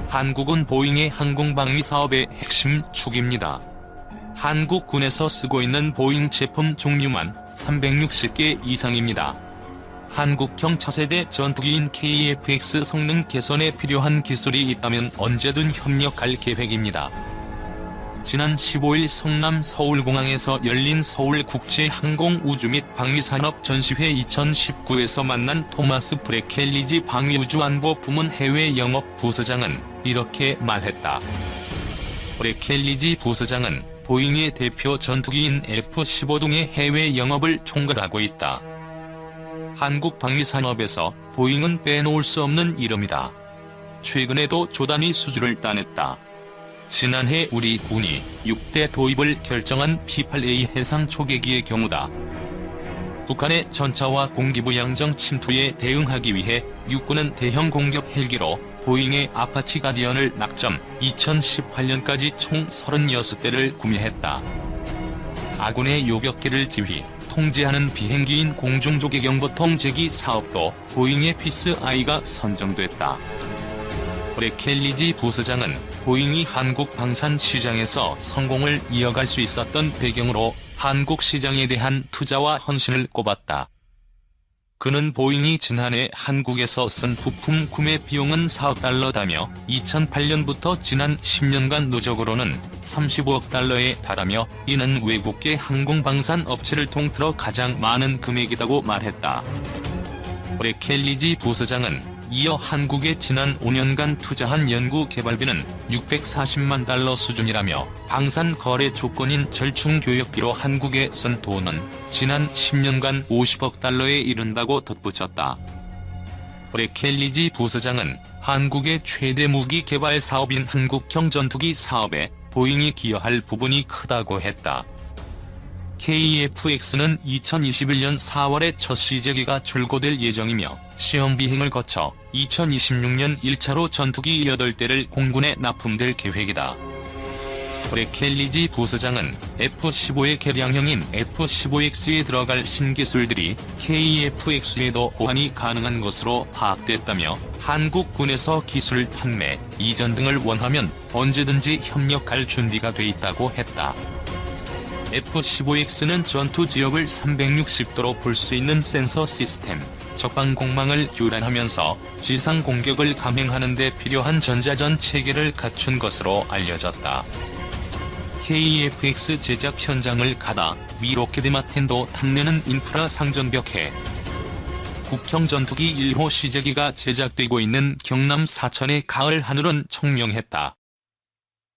한국은 보잉의 항공방위 사업의 핵심 축입니다. 한국군에서 쓰고 있는 보잉 제품 종류만 360개 이상입니다. 한국형 차세대 전투기인 KF-X 성능 개선에 필요한 기술이 있다면 언제든 협력할 계획입니다. 지난 15일 성남 서울공항에서 열린 서울국제항공우주 및 방위산업 전시회 2019에서 만난 토마스 브레켈리지 방위우주안보 부문 해외 영업 부서장은 이렇게 말했다. 브레켈리지 부서장은 보잉의 대표 전투기인 F-15 등의 해외 영업을 총괄하고 있다. 한국 방위산업에서 보잉은 빼놓을 수 없는 이름이다. 최근에도 조단위 수주를 따냈다. 지난해 우리 군이 6대 도입을 결정한 P-8A 해상 초계기의 경우다. 북한의 전차와 공기부 양정 침투에 대응하기 위해 육군은 대형 공격 헬기로 보잉의 아파치 가디언을 낙점, 2018년까지 총 36대를 구매했다. 아군의 요격기를 지휘, 통제하는 비행기인 공중조기경보통 제기 사업도 보잉의 피스-I가 선정됐다. 브레켈리지 부서장은 보잉이 한국 방산 시장에서 성공을 이어갈 수 있었던 배경으로 한국 시장에 대한 투자와 헌신을 꼽았다. 그는 보잉이 지난해 한국에서 쓴 부품 구매 비용은 4억 달러다며 2008년부터 지난 10년간 누적으로는 35억 달러에 달하며 이는 외국계 항공방산 업체를 통틀어 가장 많은 금액이라고 말했다. 브레켈리지 부서장은 이어 한국에 지난 5년간 투자한 연구개발비는 640만 달러 수준이라며 방산 거래 조건인 절충교역비로 한국에 쓴 돈은 지난 10년간 50억 달러에 이른다고 덧붙였다. 브레켈리지 부서장은 한국의 최대 무기 개발 사업인 한국형 전투기 사업에 보잉이 기여할 부분이 크다고 했다. KF-X는 2021년 4월에 첫 시제기가 출고될 예정이며 시험 비행을 거쳐 2026년 1차로 전투기 8대를 공군에 납품될 계획이다. 브레켈리지 부서장은 F-15의 개량형인 F-15X에 들어갈 신기술들이 KF-X에도 호환이 가능한 것으로 파악됐다며 한국군에서 기술 판매, 이전 등을 원하면 언제든지 협력할 준비가 돼 있다고 했다. F-15X는 전투 지역을 360도로 볼 수 있는 센서 시스템, 적방공망을 교란하면서 지상 공격을 감행하는 데 필요한 전자전 체계를 갖춘 것으로 알려졌다. KF-X 제작 현장을 가다 미 록히드 마틴도 탐내는 인프라 상전벽해. 국형 전투기 1호 시제기가 제작되고 있는 경남 사천의 가을 하늘은 청명했다.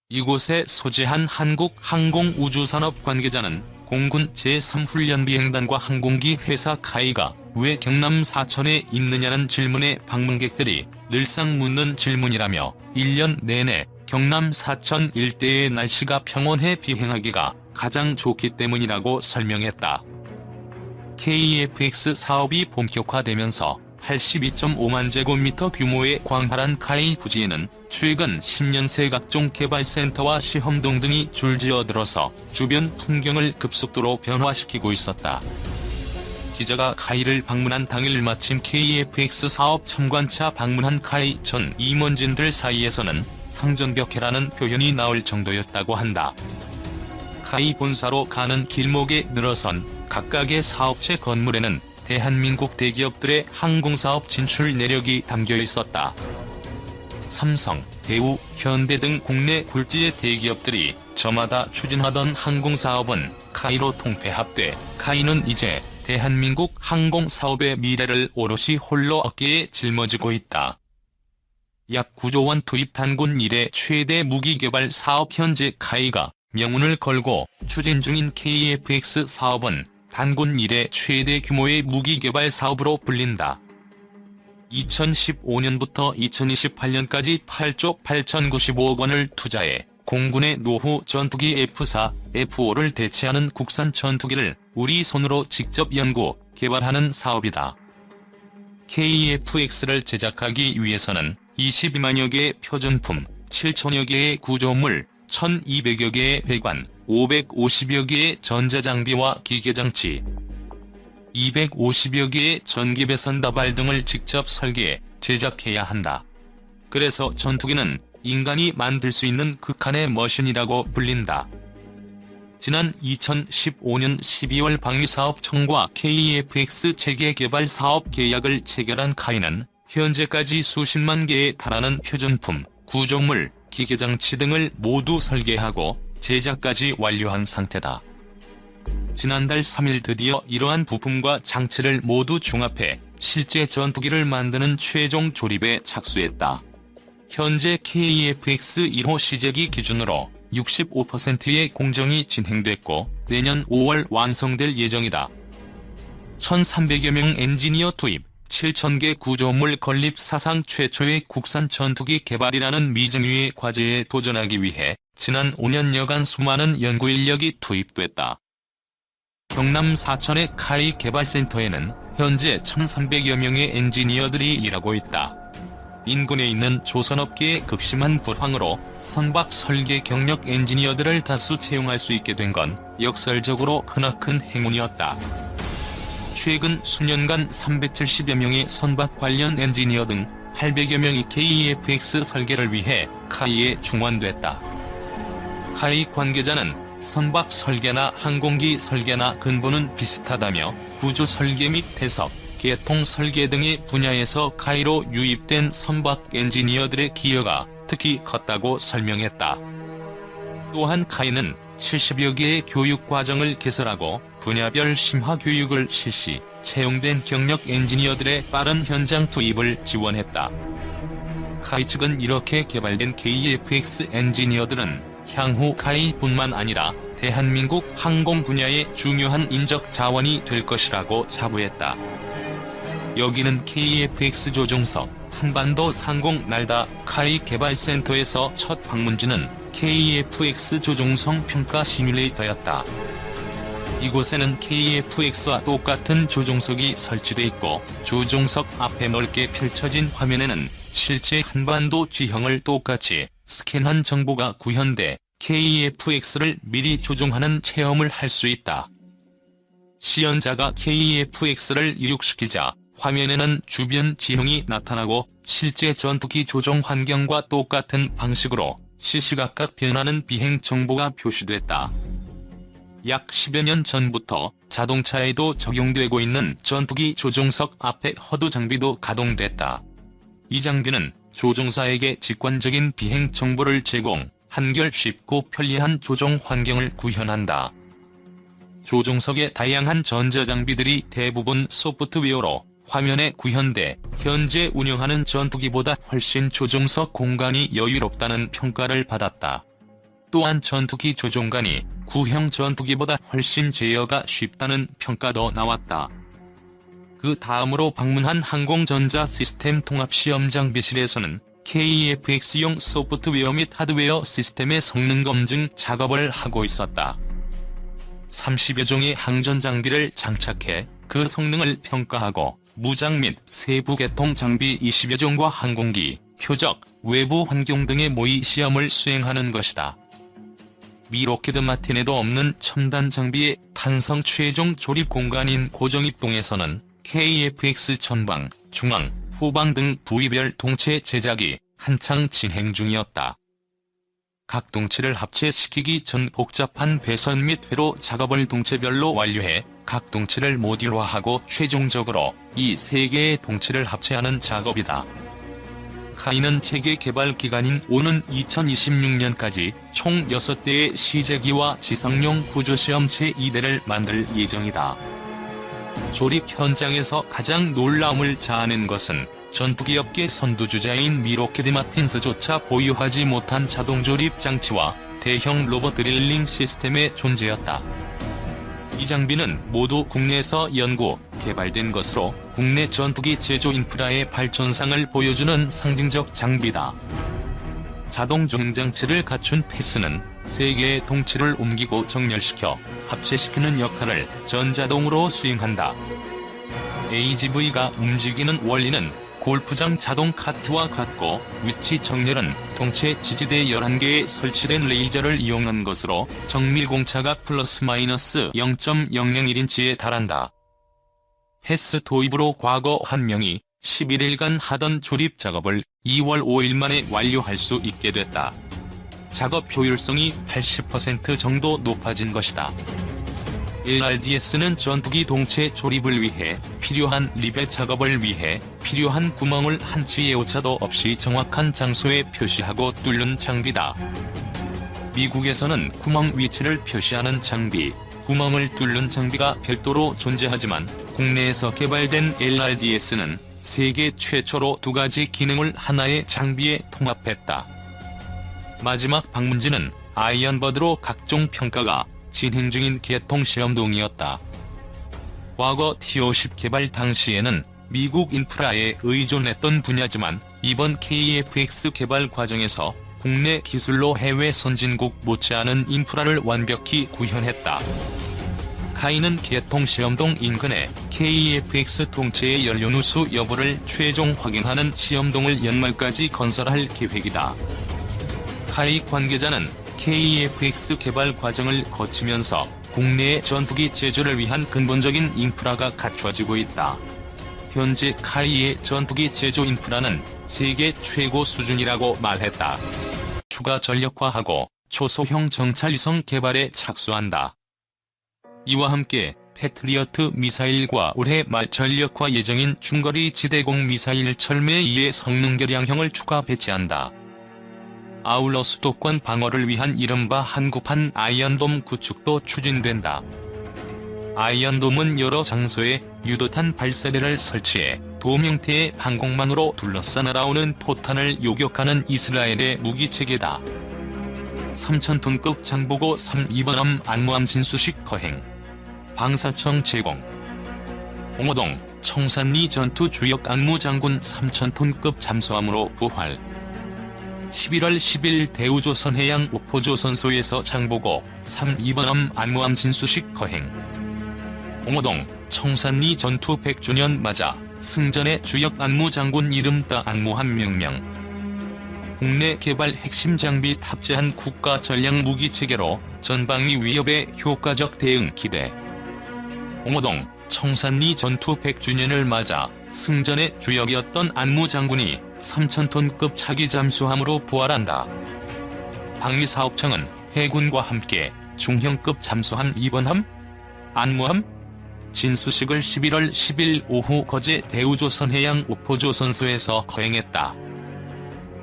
이곳에 소재한 한국 항공우주산업 관계자는 공군 제3훈련비행단과 항공기 회사 카이가 왜 경남 사천에 있느냐는 질문에 방문객들이 늘상 묻는 질문이라며 1년 내내 경남 사천 일대의 날씨가 평온해 비행하기가 가장 좋기 때문이라고 설명했다. KF-X 사업이 본격화되면서 82.5만 제곱미터 규모의 광활한 카이 부지에는 최근 10년 새 각종 개발센터와 시험동 등이 줄지어들어서 주변 풍경을 급속도로 변화시키고 있었다. 기자가 카이를 방문한 당일 마침 KF-X 사업 참관차 방문한 카이 전 임원진들 사이에서는 상전벽해라는 표현이 나올 정도였다고 한다. 카이 본사로 가는 길목에 늘어선 각각의 사업체 건물에는 대한민국 대기업들의 항공사업 진출 내력이 담겨 있었다. 삼성, 대우, 현대 등 국내 굴지의 대기업들이 저마다 추진하던 항공사업은 카이로 통폐합돼 카이는 이제 대한민국 항공사업의 미래를 오롯이 홀로 어깨에 짊어지고 있다. 약 9조 원 투입 단군 이래 최대 무기개발 사업. 현재 카이가 명운을 걸고 추진 중인 KF-X 사업은 단군 이래 최대 규모의 무기개발 사업으로 불린다. 2015년부터 2028년까지 8조 8,095억 원을 투자해 공군의 노후 전투기 F-4, F-5를 대체하는 국산 전투기를 우리 손으로 직접 연구, 개발하는 사업이다. KF-X를 제작하기 위해서는 22만여 개의 표준품, 7천여 개의 구조물, 1,200여 개의 배관, 550여 개의 전자장비와 기계장치, 250여 개의 전기배선 다발 등을 직접 설계해 제작해야 한다. 그래서 전투기는 인간이 만들 수 있는 극한의 머신이라고 불린다. 지난 2015년 12월 방위사업청과 KEFX 체계개발 사업 계약을 체결한 카이는 현재까지 수십만 개에 달하는 표준품, 구조물, 기계장치 등을 모두 설계하고 제작까지 완료한 상태다. 지난달 3일 드디어 이러한 부품과 장치를 모두 종합해 실제 전투기를 만드는 최종 조립에 착수했다. 현재 KEFX 1호 시제기 기준으로 65%의 공정이 진행됐고 내년 5월 완성될 예정이다. 1,300여 명 엔지니어 투입, 7,000개 구조물 건립 사상 최초의 국산 전투기 개발이라는 미정유의 과제에 도전하기 위해 지난 5년여간 수많은 연구 인력이 투입됐다. 경남 사천의 카이 개발센터에는 현재 1,300여 명의 엔지니어들이 일하고 있다. 인근에 있는 조선업계의 극심한 불황으로 선박 설계 경력 엔지니어들을 다수 채용할 수 있게 된 건 역설적으로 크나큰 행운이었다. 최근 수년간 370여 명의 선박 관련 엔지니어 등 800여 명이 KEFX 설계를 위해 카이에 충원됐다. 카이 관계자는 선박 설계나 항공기 설계나 근본은 비슷하다며 구조 설계 및 해석, 개통 설계 등의 분야에서 카이로 유입된 선박 엔지니어들의 기여가 특히 컸다고 설명했다. 또한 카이는 70여 개의 교육 과정을 개설하고 분야별 심화 교육을 실시, 채용된 경력 엔지니어들의 빠른 현장 투입을 지원했다. 카이 측은 이렇게 개발된 KEFX 엔지니어들은 향후 카이뿐만 아니라 대한민국 항공 분야의 중요한 인적 자원이 될 것이라고 자부했다. 여기는 KEFX 조종석, 한반도 상공 날다 카이 개발센터에서 첫 방문지는 KEFX 조종성 평가 시뮬레이터였다. 이곳에는 KEFX와 똑같은 조종석이 설치돼 있고 조종석 앞에 넓게 펼쳐진 화면에는 실제 한반도 지형을 똑같이 스캔한 정보가 구현돼 KEFX를 미리 조종하는 체험을 할 수 있다. 시연자가 KEFX를 이륙시키자 화면에는 주변 지형이 나타나고 실제 전투기 조종 환경과 똑같은 방식으로 시시각각 변하는 비행 정보가 표시됐다. 약 10여 년 전부터 자동차에도 적용되고 있는 전투기 조종석 앞에 허드 장비도 가동됐다. 이 장비는 조종사에게 직관적인 비행 정보를 제공, 한결 쉽고 편리한 조종 환경을 구현한다. 조종석의 다양한 전자장비들이 대부분 소프트웨어로 화면에 구현돼 현재 운영하는 전투기보다 훨씬 조종석 공간이 여유롭다는 평가를 받았다. 또한 전투기 조종관이 구형 전투기보다 훨씬 제어가 쉽다는 평가도 나왔다. 그 다음으로 방문한 항공전자 시스템 통합시험 장비실에서는 KEFX용 소프트웨어 및 하드웨어 시스템의 성능 검증 작업을 하고 있었다. 30여 종의 항전 장비를 장착해 그 성능을 평가하고 무장 및 세부 개통 장비 20여 종과 항공기, 표적, 외부 환경 등의 모의 시험을 수행하는 것이다. 미 록히드 마틴에도 없는 첨단 장비의 탄성 최종 조립 공간인 고정입동에서는 KEFX 전방, 중앙, 후방 등 부위별 동체 제작이 한창 진행 중이었다. 각 동체를 합체시키기 전 복잡한 배선 및 회로 작업을 동체별로 완료해 각 동체를 모듈화하고 최종적으로 이 세 개의 동체를 합체하는 작업이다. 카이는 체계 개발 기간인 오는 2026년까지 총 6대의 시제기와 지상용 구조시험 제2대를 만들 예정이다. 조립 현장에서 가장 놀라움을 자아낸 것은 전투기 업계 선두주자인 미 록히드 마틴스조차 보유하지 못한 자동조립 장치와 대형 로봇 드릴링 시스템의 존재였다. 이 장비는 모두 국내에서 연구, 개발된 것으로 국내 전투기 제조 인프라의 발전상을 보여주는 상징적 장비다. 자동 조행 장치를 갖춘 패스는 세 개의 동체를 옮기고 정렬시켜 합체시키는 역할을 전자동으로 수행한다. AGV가 움직이는 원리는 골프장 자동 카트와 같고 위치 정렬은 동체 지지대 11개에 설치된 레이저를 이용한 것으로 정밀 공차가 플러스 마이너스 0.001인치에 달한다. 패스 도입으로 과거 한 명이 11일간 하던 조립 작업을 2월 5일 만에 완료할 수 있게 됐다. 작업 효율성이 80% 정도 높아진 것이다. LRDS는 전투기 동체 조립을 위해 필요한 리벳 작업을 위해 필요한 구멍을 한치의 오차도 없이 정확한 장소에 표시하고 뚫는 장비다. 미국에서는 구멍 위치를 표시하는 장비, 구멍을 뚫는 장비가 별도로 존재하지만 국내에서 개발된 LRDS는 세계 최초로 두 가지 기능을 하나의 장비에 통합했다. 마지막 방문지는 아이언버드로 각종 평가가 진행 중인 개통시험동이었다. 과거 T-50 개발 당시에는 미국 인프라에 의존했던 분야지만 이번 KF-X 개발 과정에서 국내 기술로 해외 선진국 못지않은 인프라를 완벽히 구현했다. 카이는 개통시험동 인근에 KF-X 통째의 연료 누수 여부를 최종 확인하는 시험동을 연말까지 건설할 계획이다. 카이 관계자는 KF-X 개발 과정을 거치면서 국내의 전투기 제조를 위한 근본적인 인프라가 갖춰지고 있다. 현재 카이의 전투기 제조 인프라는 세계 최고 수준이라고 말했다. 추가 전력화하고 초소형 정찰위성 개발에 착수한다. 이와 함께 패트리어트 미사일과 올해 말 전력화 예정인 중거리 지대공 미사일 철매 2의 성능 개량형을 추가 배치한다. 아울러 수도권 방어를 위한 이른바 한국판 아이언돔 구축도 추진된다. 아이언돔은 여러 장소에 유도탄 발사대를 설치해 돔 형태의 항공망으로 둘러싸 날아오는 포탄을 요격하는 이스라엘의 무기체계다. 3,000톤급 장보고 3-2번함 안무함 진수식 거행. 방사청 제공. 옹호동, 청산리 전투 주역 안무장군 3,000톤급 잠수함으로 부활. 11월 10일 대우조선해양 오포조선소에서 장보고 3-2번함 안무함 진수식 거행. 옹호동, 청산리 전투 100주년 맞아 승전의 주역 안무장군 이름 따 안무함 명명. 국내 개발 핵심 장비 탑재한 국가 전략 무기체계로 전방위 위협에 효과적 대응 기대. 옹호동, 청산리 전투 100주년을 맞아 승전의 주역이었던 안무장군이 3,000톤급 차기 잠수함으로 부활한다. 방위사업청은 해군과 함께 중형급 잠수함 2번함, 안무함, 진수식을 11월 10일 오후 거제 대우조선해양 오포조선소에서 거행했다.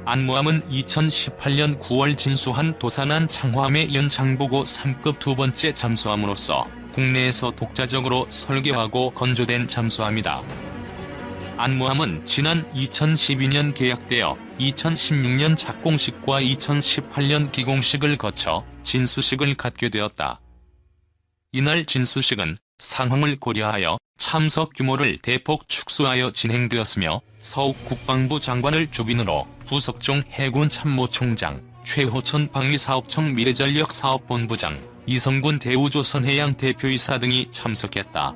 안무함은 2018년 9월 진수한 도산한 창화함에 이은 장보고 3급 두 번째 잠수함으로서 국내에서 독자적으로 설계하고 건조된 잠수함이다. 안무함은 지난 2012년 계약되어 2016년 착공식과 2018년 기공식을 거쳐 진수식을 갖게 되었다. 이날 진수식은 상황을 고려하여 참석 규모를 대폭 축소하여 진행되었으며 서욱 국방부 장관을 주빈으로 부석종 해군 참모총장, 최호천 방위사업청 미래전력사업본부장, 이성군 대우조선해양 대표이사 등이 참석했다.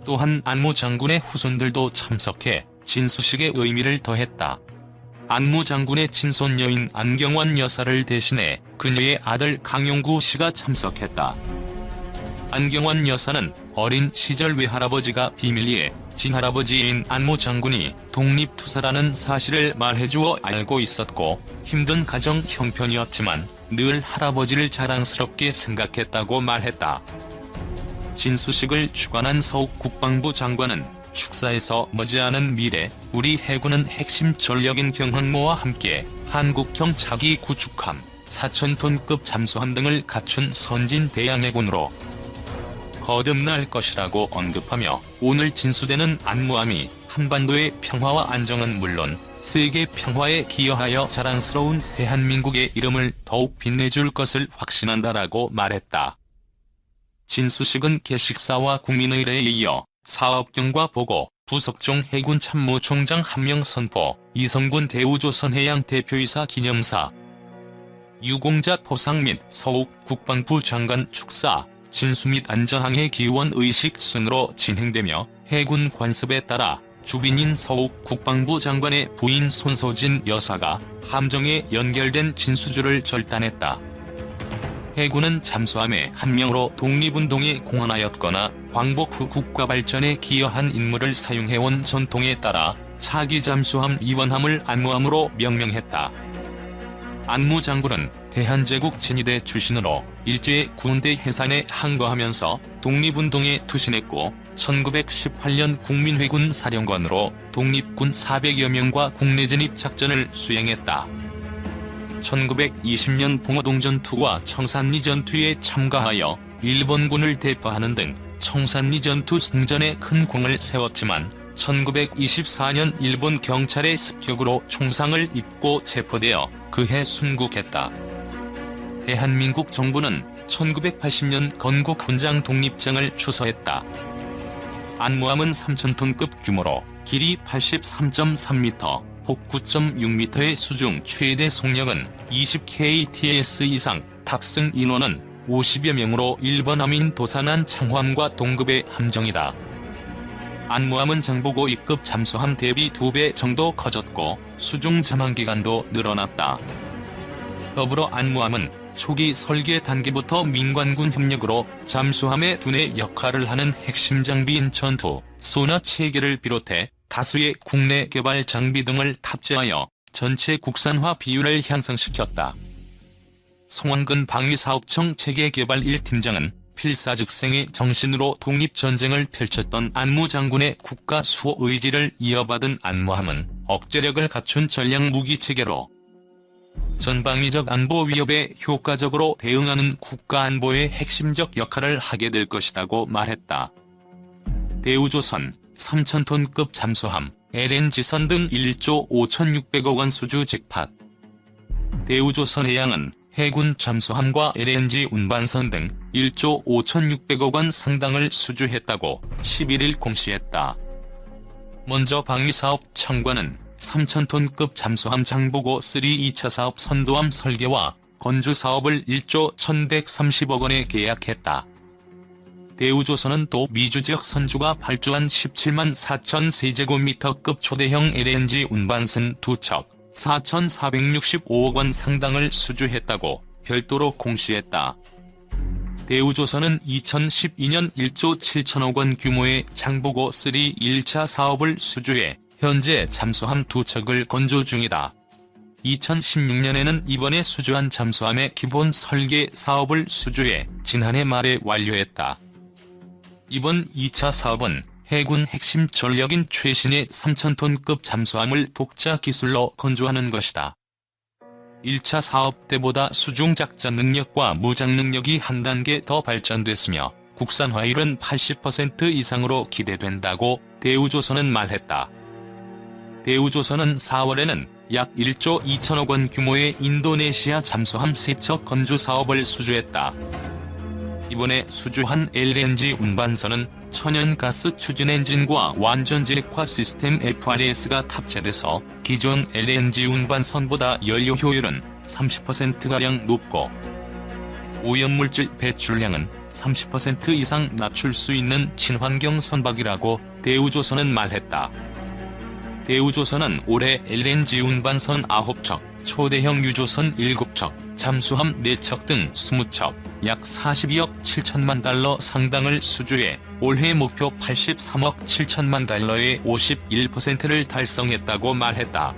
또한 안무 장군의 후손들도 참석해 진수식의 의미를 더했다. 안무 장군의 친손 여인 안경환 여사를 대신해 그녀의 아들 강용구 씨가 참석했다. 안경환 여사는 어린 시절 외할아버지가 비밀리에 친할아버지인 안무 장군이 독립투사라는 사실을 말해주어 알고 있었고 힘든 가정 형편이었지만 늘 할아버지를 자랑스럽게 생각했다고 말했다. 진수식을 주관한 서욱 국방부 장관은 축사에서 머지않은 미래 우리 해군은 핵심 전력인 경항모와 함께 한국형 차기 구축함, 4,000톤급 잠수함 등을 갖춘 선진 대양해군으로 거듭날 것이라고 언급하며 오늘 진수되는 안무함이 한반도의 평화와 안정은 물론 세계 평화에 기여하여 자랑스러운 대한민국의 이름을 더욱 빛내줄 것을 확신한다라고 말했다. 진수식은 개식사와 국민의례에 이어 사업경과 보고, 부석종 해군 참모총장 함명 선포, 이성군 대우조선해양 대표이사 기념사, 유공자 포상 및 서욱 국방부 장관 축사, 진수 및 안전항해 기원 의식 순으로 진행되며 해군 관습에 따라 주빈인 서욱 국방부 장관의 부인 손소진 여사가 함정에 연결된 진수주를 절단했다. 해군은 잠수함의 한 명으로 독립운동에 공헌하였거나 광복 후 국가 발전에 기여한 인물을 사용해온 전통에 따라 차기 잠수함 이원함을 안무함으로 명명했다. 안무 장군은 대한제국 진위대 출신으로 일제의 군대 해산에 항거하면서 독립운동에 투신했고 1918년 국민회군 사령관으로 독립군 400여 명과 국내 진입 작전을 수행했다. 1920년 봉오동 전투와 청산리 전투에 참가하여 일본군을 대파하는 등 청산리 전투 승전에 큰功을 세웠지만 1924년 일본 경찰의 습격으로 총상을 입고 체포되어 그해 순국했다. 대한민국 정부는 1980년 건국 훈장 독립장을 추서했다. 안무함은 3,000톤급 규모로 길이 83.3m, 폭 9.6m의 수중 최대 속력은 20kts 이상, 탑승 인원은 50여 명으로 일본 함인 도산한 창함과 동급의 함정이다. 안무함은 장보고 2급 잠수함 대비 2배 정도 커졌고 수중 잠항기간도 늘어났다. 더불어 안무함은 초기 설계 단계부터 민관군 협력으로 잠수함의 두뇌 역할을 하는 핵심 장비인 전투, 소나 체계를 비롯해 다수의 국내 개발 장비 등을 탑재하여 전체 국산화 비율을 향상시켰다. 송원근 방위사업청 체계개발 1팀장은 필사즉생의 정신으로 독립전쟁을 펼쳤던 안무 장군의 국가 수호 의지를 이어받은 안무함은 억제력을 갖춘 전략무기체계로 전방위적 안보 위협에 효과적으로 대응하는 국가안보의 핵심적 역할을 하게 될 것이라고 말했다. 대우조선 3,000톤급 잠수함, LNG선 등 1조 5,600억 원 수주 잭팟. 대우조선해양은 해군 잠수함과 LNG 운반선 등 1조 5,600억 원 상당을 수주했다고 11일 공시했다. 먼저 방위사업 청관은 3,000톤급 잠수함 장보고 3 2차 사업 선도함 설계와 건조 사업을 1조 1,130억 원에 계약했다. 대우조선은 또 미주지역 선주가 발주한 17만 4천 세제곱미터급 초대형 LNG 운반선 2척, 4,465억 원 상당을 수주했다고 별도로 공시했다. 대우조선은 2012년 1조 7천억 원 규모의 장보고 3 1차 사업을 수주해 현재 잠수함 2척을 건조 중이다. 2016년에는 이번에 수주한 잠수함의 기본 설계 사업을 수주해 지난해 말에 완료했다. 이번 2차 사업은 해군 핵심 전력인 최신의 3,000톤급 잠수함을 독자 기술로 건조하는 것이다. 1차 사업 때보다 수중 작전 능력과 무장 능력이 한 단계 더 발전됐으며 국산화율은 80% 이상으로 기대된다고 대우조선은 말했다. 대우조선은 4월에는 약 1조 2천억 원 규모의 인도네시아 잠수함 3척 건조 사업을 수주했다. 이번에 수주한 LNG 운반선은 천연가스 추진 엔진과 완전질핵화 시스템 FRS가 탑재돼서 기존 LNG 운반선보다 연료 효율은 30%가량 높고 오염물질 배출량은 30% 이상 낮출 수 있는 친환경 선박이라고 대우조선은 말했다. 대우조선은 올해 LNG 운반선 9척, 초대형 유조선 7척, 잠수함 4척 등 20척, 약 42억 7천만 달러 상당을 수주해 올해 목표 83억 7천만 달러의 51%를 달성했다고 말했다.